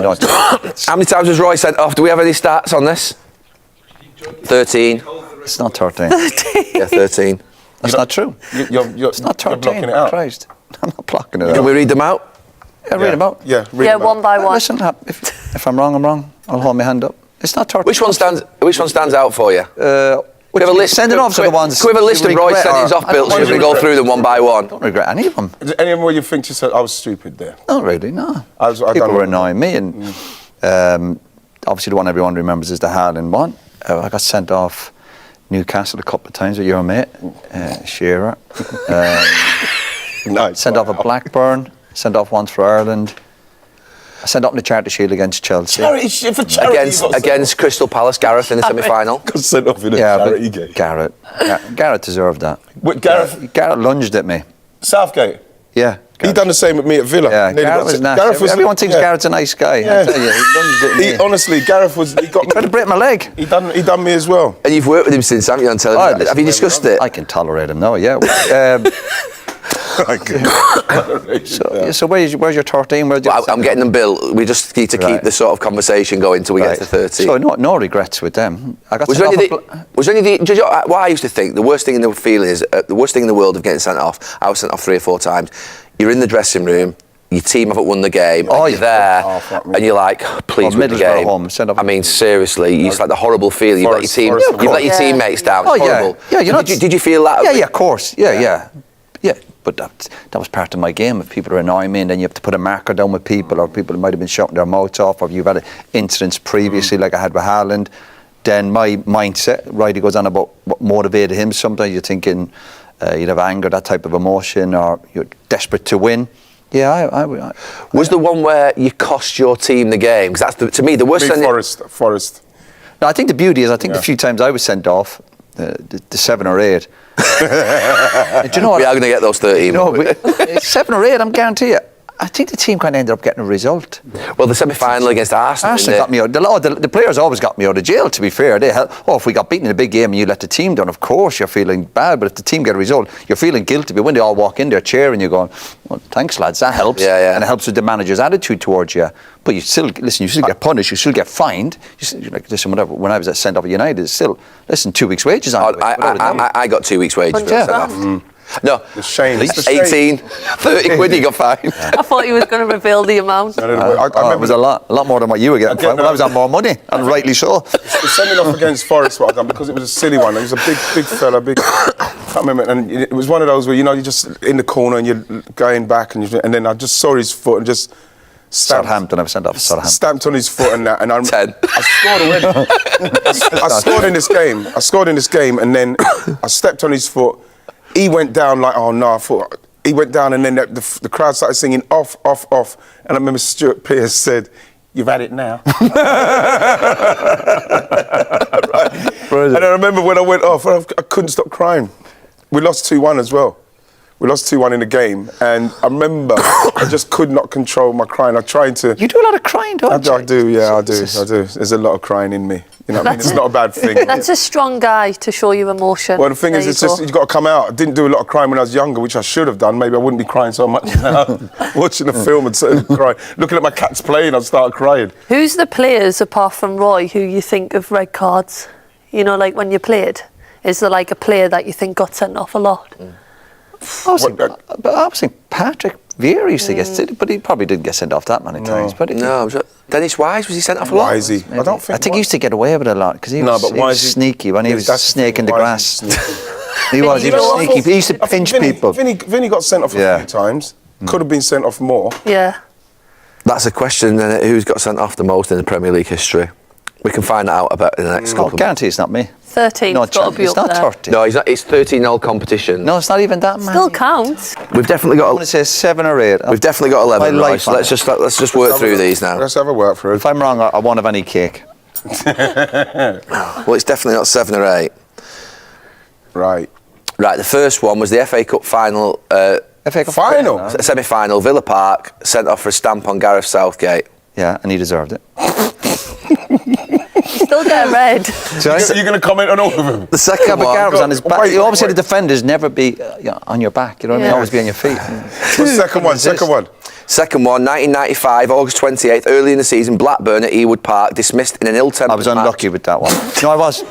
How many times was Roy sent off? Do we have any stats on this? 13. It's not 13. 13. Yeah, 13. That's not true. It's not 13. You're blocking it out. Christ. I'm not blocking it out. Can we read them out? Yeah, read them out. Yeah, read them out. One by one. Listen, if I'm wrong, I'm wrong. I'll hold my hand up. It's not 13. Which one stands out for you? We have a list. Send it off to the ones. Can we have a list of Roy sent his off bills so we can go through them one by one? I don't regret any of them. Is there any of them where you think you said, I was stupid there? Not really, no. I People were annoying me, and obviously the one everyone remembers is the Haaland one. I got sent off Newcastle a couple of times with your mate, Shearer. Nice. Sent off at Blackburn. Sent off once for Ireland. I sent off in the Charity Shield against Chelsea. For charity Against Crystal Palace, Gareth in the semi-final. got sent off in a charity game. Gareth deserved that. Wait, Gareth lunged at me. Southgate? Yeah. He done the same with me at Villa. Yeah, Gareth was nasty. Everyone thinks Gareth's a nice guy. Yeah. I tell you, he lunged at me. Honestly, Gareth was... He tried to break my leg. He done me as well. And you've worked with him since, haven't you, on television? Have you discussed it? I can tolerate him now, yeah. So where's your 13? I'm getting them, Bill. We just need to keep the sort of conversation going until we get to 13. So no regrets with them. Was there any what I used to think, the worst thing in the field is, the worst thing in the world of getting sent off, I was sent off 3 or 4 times, you're in the dressing room, your team haven't won the game, and you're there, and you're like, please win the game. I mean, seriously, it's like the horrible feeling. You let your teammates down. It's horrible. Yeah, did you feel that? Yeah, of course. Yeah. But that was part of my game. If people are annoying me, and then you have to put a marker down with people, or people might have been shouting their mouths off, or you've had incidents previously, like I had with Haaland, then my mindset, right, he goes on about what motivated him. Sometimes you're thinking you'd have anger, that type of emotion, or you're desperate to win. Yeah, was the one where you cost your team the game? Because that's, to me, the worst thing. Forest. No, I think the beauty is, the few times I was sent off, the 7 or 8. Do you know what? We are going to get those 13. 7 or 8, I'm guarantee you. I think the team kind of ended up getting a result. Well, the semi-final against Arsenal got me out. The players always got me out of jail, to be fair. If we got beaten in a big game and you let the team down, of course you're feeling bad, but if the team get a result, you're feeling guilty. But when they all walk in there cheering, you're going, well, thanks lads, that helps. Yeah. And it helps with the manager's attitude towards you. But you still get punished, you still get fined. When I was sent off at United, it's still, 2 weeks' wages on I got 2 weeks' wages. No, the shame. 18, 30 quid you got fined. I thought he was going to reveal the amount. I remember it was a lot more than what you were getting fined. Well, I was on more money, and rightly so. The sending off against Forest, what I done, because it was a silly one. It was a big fella, I can't remember, and it was one of those where, you're just in the corner and you're going back, and then I just saw his foot and just... Southampton, I was sent off Southampton. Stamped on his foot and that, and I 10. scored already. I scored in this game, and then I stepped on his foot. He went down like, oh no, I thought he went down, and then the crowd started singing off, and I remember Stuart Pearce said, "You've had it now." Right. And I remember when I went off, I couldn't stop crying. We lost 2-1 as well. We lost 2-1 in the game, and I remember I just could not control my crying. I tried to... You do a lot of crying, don't you? I do. There's a lot of crying in me. You know what I mean? It's not a bad thing. That's a strong guy to show you emotion. Well, the thing is, you've got to come out. I didn't do a lot of crying when I was younger, which I should have done. Maybe I wouldn't be crying so much now. Watching a film and crying. Looking at my cats playing, I'd start crying. Who's the players, apart from Roy, who you think of red cards? Like when you played? Is there like a player that you think got sent off a lot? I was thinking Patrick Vieira used to get, but he probably didn't get sent off that many times. But Dennis Wise, was he sent off a lot? Wisey. I think he used to get away with it a lot because he was sneaky when he was snaking the grass. He was sneaky. He used to pinch people. Vinny got sent off a few times. Could have been sent off more. Yeah. That's a question, who's got sent off the most in the Premier League history? We can find that out about in the next couple. I guarantee it's not me. 13. No, it's not 30. No, it's 13 all competition. No, it's not even that, man. Still counts. We've definitely got. I want to say 7 or 8. We've definitely got 11. Right, so let's just work through these now. Let's have a work through. If I'm wrong, I won't have any cake. Well, it's definitely not 7 or 8. Right. The first one was the FA Cup final. FA Cup final? Semi-final. Villa Park sent off for a stamp on Gareth Southgate. Yeah, and he deserved it. Still get a red. You're going to comment on all of them? The second one, Gareth was on his back. You always say the defenders never be on your back. You know what I mean? Always be on your feet. The second one. Second one, 1995, August 28th, early in the season, Blackburn at Ewood Park, dismissed in an ill-tempered I was unlucky with that one. No, I was.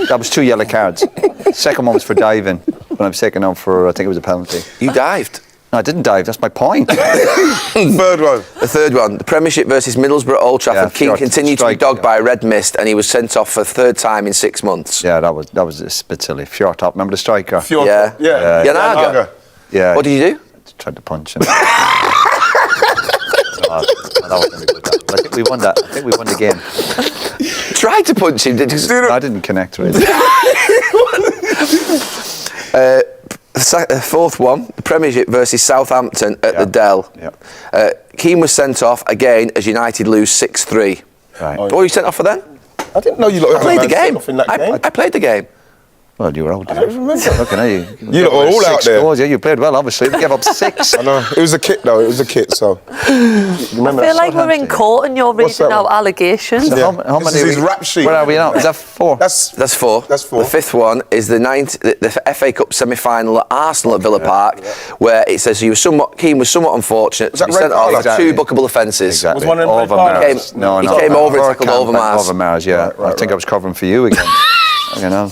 That was 2 yellow cards. Second one was for diving, when I was taken on for, I think it was a penalty. You dived. No, I didn't dive, that's my point. Third one. The third one, the Premiership versus Middlesbrough at Old Trafford. Keane continued to be dogged by a red mist, and he was sent off for the third time in 6 months. Yeah, that was a bit silly. Fjordtop, remember the striker? Yeah. Janaga. Yeah. What did you do? I tried to punch him. That wasn't very good. But I think we won that. I think we won the game. Tried to punch him. Did you? I didn't connect really. Fourth one, the Premiership versus Southampton at the Dell. Yeah. Keane was sent off again as United lose 6-3. Right. What were you sent off for then? I didn't know you lot I played the game. in that game. I played the game. Well, you were out there. I don't remember. Looking at you. You lot were all out there. Goals. Yeah, you played well, obviously. You gave up 6. I know. It was a kit, though. It was a kit, so. You remember I feel that? like we're in court and you're What's reading that out one? allegations. So Yeah. how This many? is his rap sheet. Where are we now? Is that 4? That's 4. That's 4. The fifth one is the FA Cup semi-final at Arsenal at Villa Park, where it says Keane was somewhat unfortunate to that be red sent off card? for 2 bookable offences. Exactly. Was one of them red Overmars. cards? No, He no. came over and tackled Overmars. Overmars, yeah. I think I was covering for you again. You know.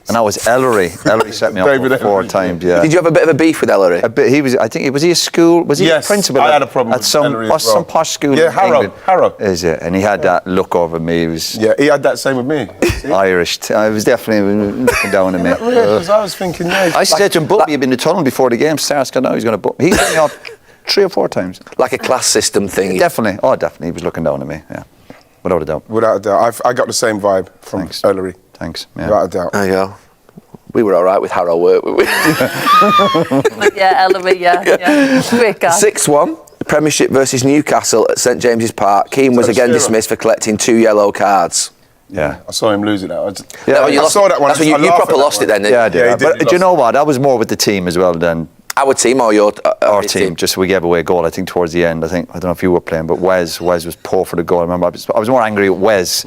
And that was Ellery. Ellery set me up David 4 Ellery. times, yeah. Did you have a bit of a beef with Ellery? A bit, he was. I think was he a school? Was he Yes, a principal? I had a problem at with some Ellery as well. some posh school. Yeah, in Harrow. England. Harrow. Is it? And he had that look over me. He was Yeah, he had that same with me. Irish. I was definitely looking down at me. Because I was thinking, yeah. I said to him, "Book me in the tunnel before the game starts." Because now he's going to book me. He's been me off 3 or 4 times. Like a class system thing. Definitely. Oh, definitely. He was looking down at me. Yeah, without a doubt. Without a doubt. I got the same vibe from Thanks. Ellery. Thanks. Yeah. Without a doubt. There you go. We were all right with Harrow, weren't we? Yeah, Ellery, yeah. Great guy. Sixth one, Premiership versus Newcastle at St James's Park. Keane was again dismissed for collecting 2 yellow cards. Yeah. I saw him lose it. Oh, I saw that one. That's when you proper lost it then, didn't you? Yeah, I did. Yeah, he did. But He do you lost. know what? I was more with the team as well than Our team or your our his team. Just we gave away a goal. I think towards the end. I don't know if you were playing, but Wes was poor for the goal. I remember I was more angry at Wes.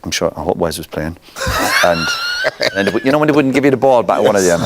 I'm sure. I hope Wes was playing. and you know when they wouldn't give you the ball back, one of them.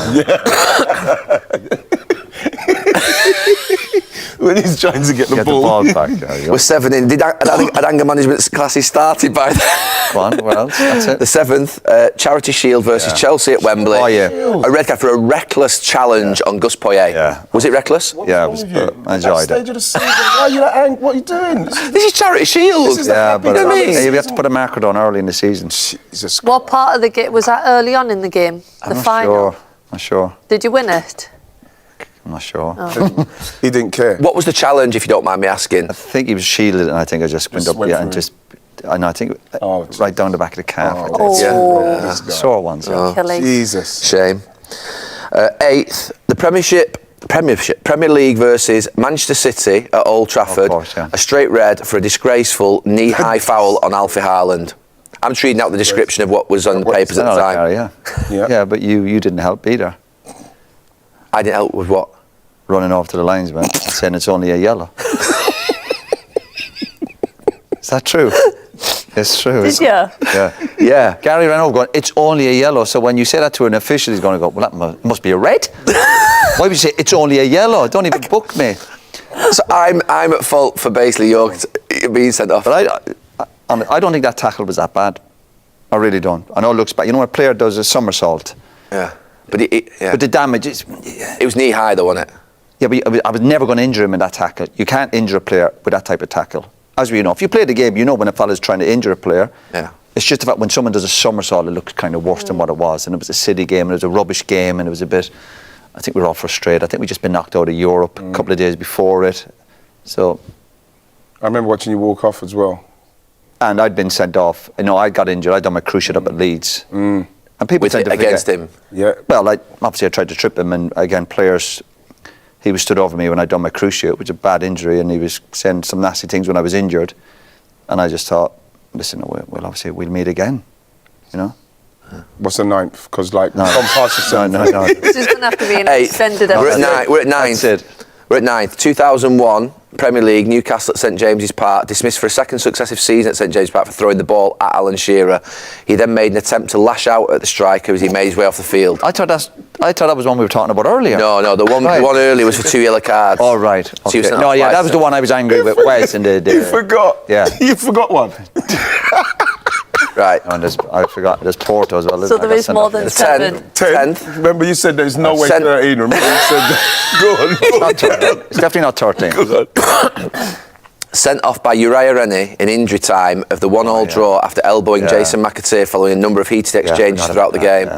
When he's trying to get the Get ball. the ball back. There you go. We're 7 in. Had anger management classes started by then? Go on, what else? That's it. The 7th, Charity Shield versus Chelsea at Wembley. Oh, yeah. A red card for a reckless challenge on Gus Poyet. Yeah. Was it reckless? Yeah, it was. I enjoyed Stage it. of the season. Why are you that angry? What are you doing? This is Charity Shield. This is the Yeah, happy but You know what I mean? you have to put a marker down early in the season. Jesus. What part of the game was that early on in the game? I'm The not final? sure. Not sure. Did you win it? I'm not sure. He didn't care. What was the challenge, if you don't mind me asking? I think he was shielded, and I think I just went Just up, went and through. just. And I think right down the back of the calf. I Oh, did. Oh, Sore ones. Yeah. killing. Jesus. Shame. 8th, the Premier League versus Manchester City at Old Trafford. Of course, yeah. A straight red for a disgraceful knee-high foul on Alfie Haaland. I'm just reading out the description of what was on the papers at the time. Yeah, but you didn't help either. I didn't help with what? Running off to the linesman saying it's only a yellow. Is that true? It's true. Did you? Yeah. Yeah. Gary ran over going, it's only a yellow. So when you say that to an official, he's going to go, well, that must be a red. Why would you say it's only a yellow? Don't even book me. So I'm at fault for basically your being sent off. But I don't think that tackle was that bad. I really don't. I know it looks bad. You know when a player does a somersault? Yeah. But the damage is... it was knee-high though, wasn't it? Yeah, but I was never going to injure him in that tackle. You can't injure a player with that type of tackle. As we know, if you play the game, you know when a fella's trying to injure a player. Yeah. It's just the fact when someone does a somersault, it looks kind of worse than what it was. And it was a City game, and it was a rubbish game, and it was a bit... I think we were all frustrated. I think we'd just been knocked out of Europe a couple of days before it. So... I remember watching you walk off as well. And I'd been sent off. You know, I got injured. I'd done my cruciate up at Leeds. And people tend to forget. Against him? Yeah. Well, obviously I tried to trip him, and again, players... He was stood over me when I'd done my cruciate, which was a bad injury, and he was saying some nasty things when I was injured. And I just thought, listen, we'll meet again, you know? What's the 9th? Because, gone past the 7th. No. This is going to have to be an extended We're episode. at 9th. That's it. We're at 9th. 2001, Premier League, Newcastle at St James's Park, dismissed for a second successive season at St James's Park for throwing the ball at Alan Shearer. He then made an attempt to lash out at the striker as he made his way off the field. I thought that was one we were talking about earlier. No, the one earlier was for 2 yellow cards. Oh, right. So Okay. No, yeah, that was the one I was angry with Wes and the You forgot. Yeah. You forgot one. Right. And I forgot. There's Porto as well. So there is more than 7. 10th. Remember you said there's no way 13. Remember you said that. Go on. It's not 13. It's definitely not 13. Sent off by Uriah Rennie in injury time of the 1-1 draw after elbowing Jason McAteer following a number of heated exchanges throughout the game.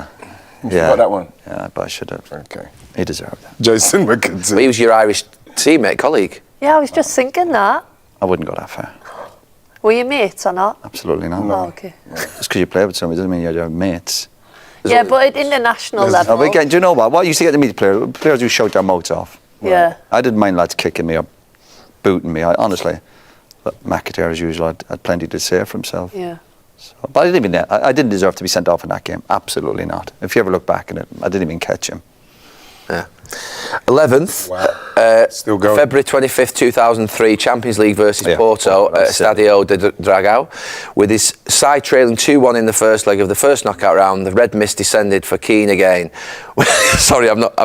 You forgot that one? Yeah, but I should have. Okay. He deserved that. Jason But McAteer. he was your Irish teammate, colleague. Yeah, I was just thinking that. I wouldn't go that far. Were you mates or not? Absolutely not. Oh, okay. Just because you play with somebody doesn't mean you're mates. Yeah, but at international level. But again, do you know what? What you used to get to meet players who shout their mouths off. Yeah. I didn't mind lads kicking me or booting me, honestly. But McAteer, as usual, had plenty to say for himself. Yeah. So, but I didn't deserve to be sent off in that game. Absolutely not. If you ever look back at it, I didn't even catch him. Yeah. 11th, Still going. February 25th, 2003, Champions League versus Yeah. Porto at That's it. Estadio de Dragao. With his side trailing 2-1 in the first leg of the first knockout round, the red mist descended for Keane again. Sorry, I'm not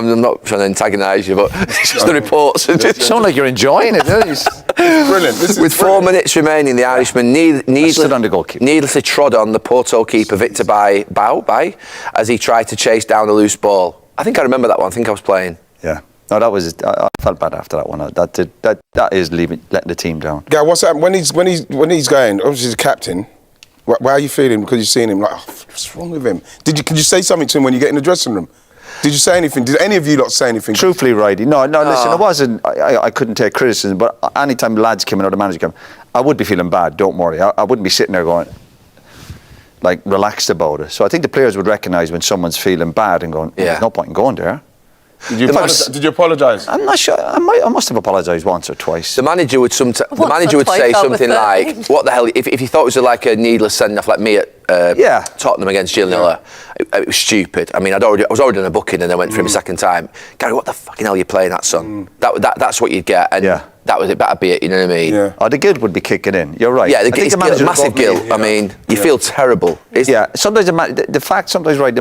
trying to antagonise you, but it's just the reports. You sound like you're enjoying it, don't you? Brilliant. This is With 4 minutes remaining, the Irishman stood on the goalkeeper. needlessly trod on the Porto keeper Victor Bau as he tried to chase down a loose ball. I think I remember that one. I think I was playing. Yeah. No, that was. I felt bad after that one. That is letting the team down. Yeah, what's that? When he's going, obviously he's the captain. Why are you feeling? Because you're seeing him like, oh, what's wrong with him? Could you say something to him when you get in the dressing room? Did you say anything? Did any of you lot say anything? Truthfully, Righty, no. Listen, it wasn't. I couldn't take criticism, but anytime lads came in or the manager came, I would be feeling bad. Don't worry, I wouldn't be sitting there going like relaxed about it. So I think the players would recognise when someone's feeling bad and going, there's no point in going there. Did you apologise? I'm not sure. I must have apologised once or twice. The manager would say something like, "What the hell?" If you thought it was like a needless send off, like me at Tottenham against Gillingham, it was stupid. I mean, I was already on a booking and I went for him a second time. Gary, what the fucking hell are you playing that, son? That's what you'd get, and that was it. That'd be it. You know what I mean? Yeah. Oh, the guilt would be kicking in. You're right. Yeah, it's massive guilt. I mean, you feel terrible. Sometimes the fact, right,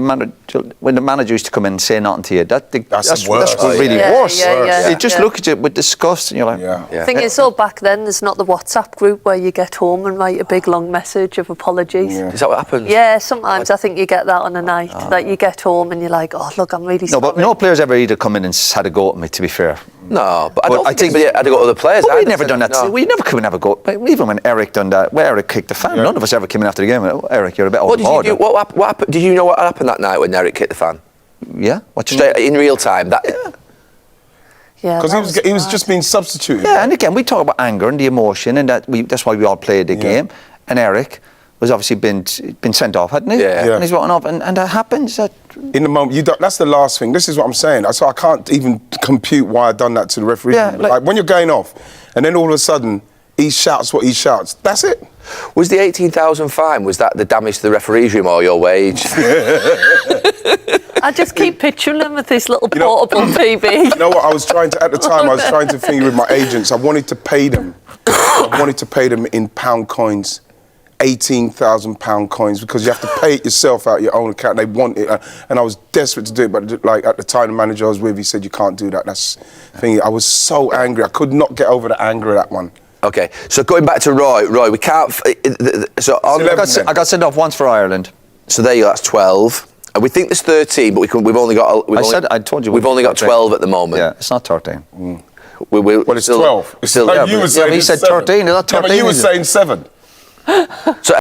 when the manager used to come in and say nothing to you, that's really worse. Yeah. You just look at you with disgust and you're like, The thing is, so back then, there's not the WhatsApp group where you get home and write a big long message of apologies. Yeah. Is that what happens? Yeah, sometimes I think you get that on a night that you get home and you're like, oh, look, I'm really sorry. No, but no players ever either come in and had a go at me, to be fair. No, but I don't think anybody had to go to other players. But we'd never done that. No. We never could have a go. Even when Eric done that, where Eric kicked the fan, none of us ever came in after the game. Oh, Eric, you're a bit What did you do? overboard. What happened? Did you know what happened that night when Eric kicked the fan? Yeah. What you Straight in real time. Yeah, Because he was just being substituted. Yeah, and again, we talk about anger and the emotion, and that's why we all played the game. And Eric was obviously been sent off, hadn't he? Yeah. And he's gotten off, and that happens. In the moment, that's the last thing. This is what I'm saying. So I can't even compute why I done that to the referee. Yeah, like when you're going off, and then all of a sudden he shouts what he shouts. That's it. Was the 18,000 fine? Was that the damage to the referee's room or your wage? I just keep picturing him with this little portable TV. You know what? I was trying to, at the time, I was trying to think with my agents. I wanted to pay them. In pound coins. £18,000 coins, because you have to pay it yourself out of your own account. They want it, and I was desperate to do it, but like at the time, the manager I was with, he said you can't do that. That's the thing. I was so angry. I could not get over the anger of that one. Okay, so going back to Roy, we can't. I got sent off once for Ireland. So there you go. That's 12. And we think there's 13, but we've only got. I told you we've only got 12 at the moment. Yeah, it's not 13. Well, it's 12. Still, you were saying he said 13. Is that 13? Yeah, but you were saying 7. So